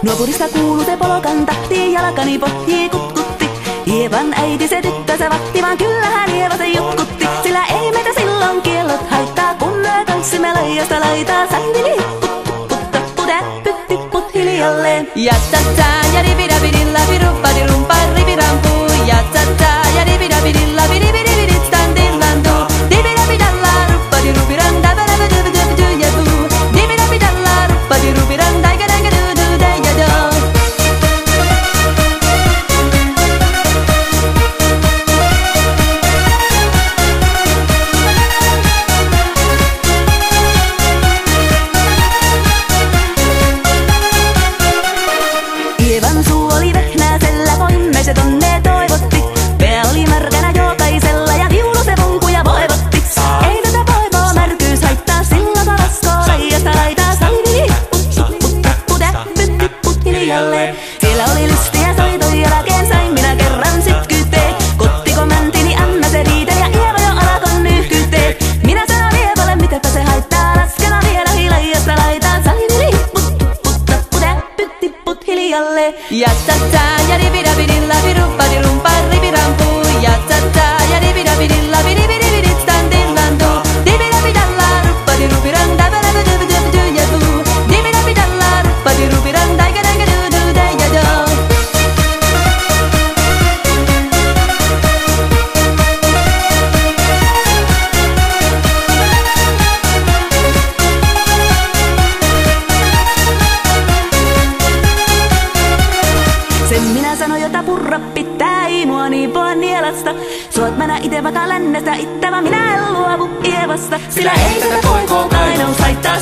Nuopurista kuuluu se polkan tahti, jalkani pohjii kutkutti. Ievan äiti se tyttönsä vahti, vaan kyllähän Ieva se jutkutti. Sillä ei meitä silloin kiellot haittaa, kun me tanssimme laidasta laitaa. Sandili put tipput hiljalleen. Ja tata ja ribidabidilla biruppadirumpa ribirampu. Ja tata ja ribidabidilla bidibidibidit standillandu. Dibidabidalla ruppadirubiran dabarabadubadubaduyadu. Dibidabidalla ruppadirubiran daigadaigadududayadu. Ievan suu oli vehnäisellä, voimme se tonne toivotti. Pää oli märkänä jokaisella ja viulu se vonkuja voivotti. Ei tätä voivaa märkyys haittaa, sillä paraskoo laijasta laitaa. Salivili put hiljalleen. Siellä oli lystiä soitoja jälkeen, sain minä kerran sit kytee. Kottiko mäntini ämmä se riiteli ja Ieva jo alkoi nyhkytee. Minä sanon Ievalle, mitäpä se haittaa, laskena vielä hilaijasta laitaa. Salivili put hiljalleen. Ja tata ja ribidabidilla biruppadirumpa ribirampu. Ja tata ja ribidabidilla bidibidibidit standillandu. Dibidabidalla ruppadirubiran dabarabadubadubaduyadu. Dibidabidalla ruppadirubiran daigadaigadududayadu. Sen minä sanoin, jota purra pitää, ei mua niin voi nielasta. Suot mä nää ite vaikka lännestä ittävä, minä en luovu Ievasta. Sillä ei tätä poikoo kainaus haittaa.